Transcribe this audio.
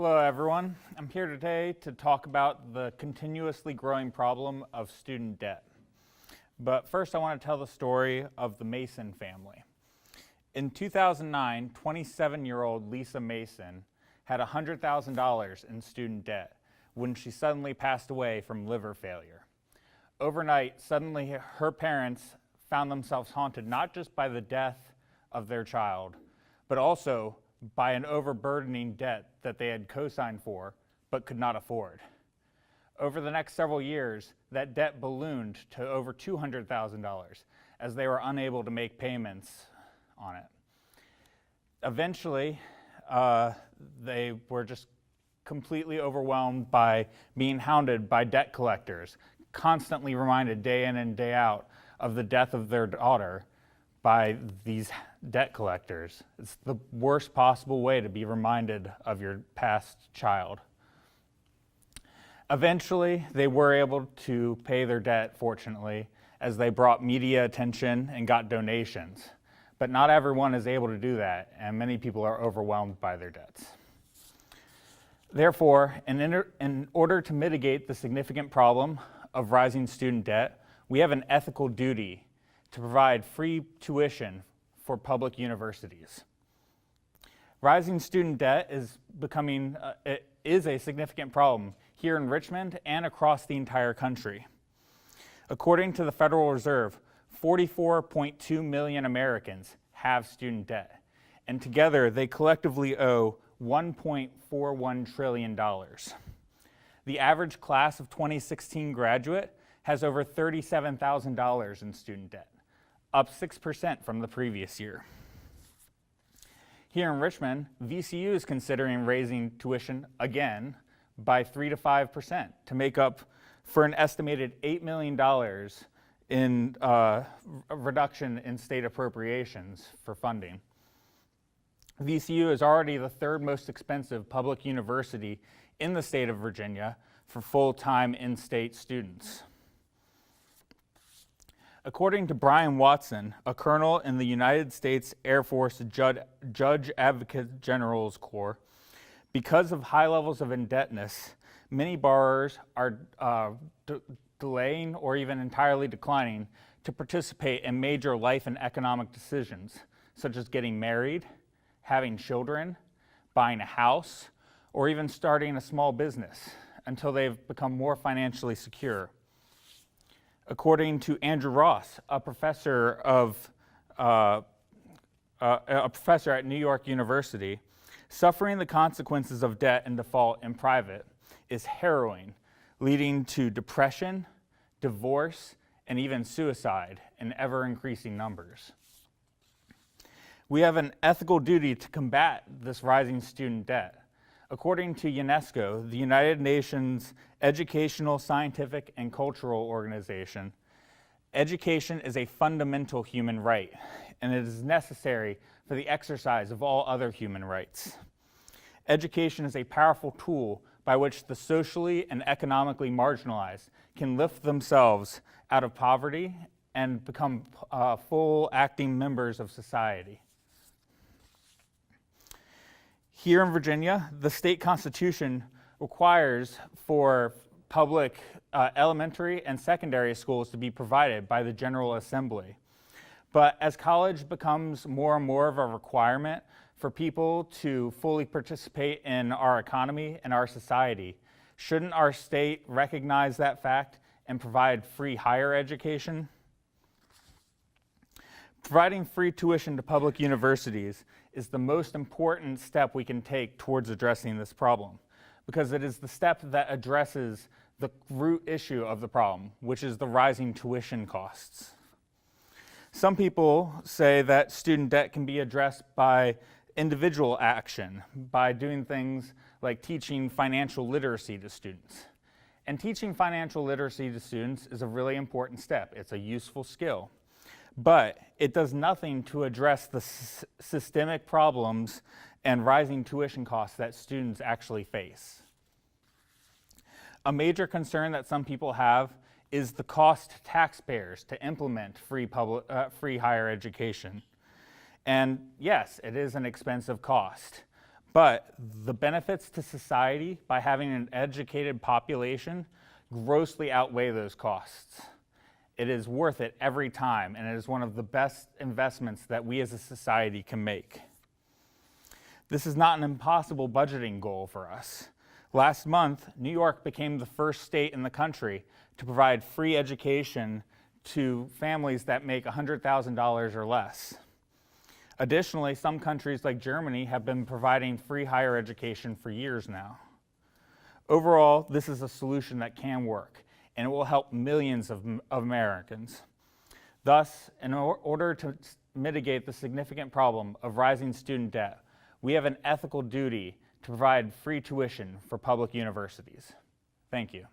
Hello everyone. I'm here today to talk about the continuously growing problem of student debt. But first I want to tell the story of the Mason family. In 2009, 27-year-old Lisa Mason had $100,000 in student debt when she suddenly passed away from liver failure. Overnight, suddenly her parents found themselves haunted not just by the death of their child, but also by an overburdening debt that they had co-signed for but could not afford. Over the next several years, that debt ballooned to over $200,000 as they were unable to make payments on it. Eventually, they were just completely overwhelmed by being hounded by debt collectors, constantly reminded day in and day out of the death of their daughter by these debt collectors. It's the worst possible way to be reminded of your past child. Eventually, they were able to pay their debt, fortunately, as they brought media attention and got donations. But not everyone is able to do that, and many people are overwhelmed by their debts. Therefore, in order to mitigate the significant problem of rising student debt, we have an ethical duty to provide free tuition for public universities. Rising student debt is a significant problem here in Richmond and across the entire country. According to the Federal Reserve, 44.2 million Americans have student debt, and together they collectively owe $1.41 trillion. The average class of 2016 graduate has over $37,000 in student debt, up 6% from the previous year. Here in Richmond, VCU is considering raising tuition again by 3 to 5% to make up for an estimated $8 million in a reduction in state appropriations for funding. VCU is already the third most expensive public university in the state of Virginia for full-time in-state students. According to Brian Watson, a colonel in the United States Air Force Judge Advocate General's Corps, because of high levels of indebtedness, many borrowers are delaying or even entirely declining to participate in major life and economic decisions, such as getting married, having children, buying a house, or even starting a small business until they've become more financially secure. According to Andrew Ross, a professor at New York University, suffering the consequences of debt and default in private is harrowing, leading to depression, divorce, and even suicide in ever-increasing numbers. We have an ethical duty to combat this rising student debt. According to UNESCO, the United Nations Educational, Scientific, and Cultural Organization, education is a fundamental human right, and it is necessary for the exercise of all other human rights. Education is a powerful tool by which the socially and economically marginalized can lift themselves out of poverty and become full acting members of society. Here in Virginia, the state constitution requires for public elementary and secondary schools to be provided by the General Assembly. But as college becomes more and more of a requirement for people to fully participate in our economy and our society, shouldn't our state recognize that fact and provide free higher education? Providing free tuition to public universities is the most important step we can take towards addressing this problem, because it is the step that addresses the root issue of the problem, which is the rising tuition costs. Some people say that student debt can be addressed by individual action, by doing things like teaching financial literacy to students. And teaching financial literacy to students is a really important step. It's a useful skill. But it does nothing to address the systemic problems and rising tuition costs that students actually face. A major concern that some people have is the cost to taxpayers to implement free higher education. And yes, it is an expensive cost, But the benefits to society by having an educated population grossly outweigh those costs. It is worth it every time, and it is one of the best investments that we as a society can make. This is not an impossible budgeting goal for us. Last month, New York became the first state in the country to provide free education to families that make $100,000 or less. Additionally, some countries like Germany have been providing free higher education for years now. Overall, this is a solution that can work, and it will help millions of Americans. Thus, in order to mitigate the significant problem of rising student debt, we have an ethical duty to provide free tuition for public universities. Thank you.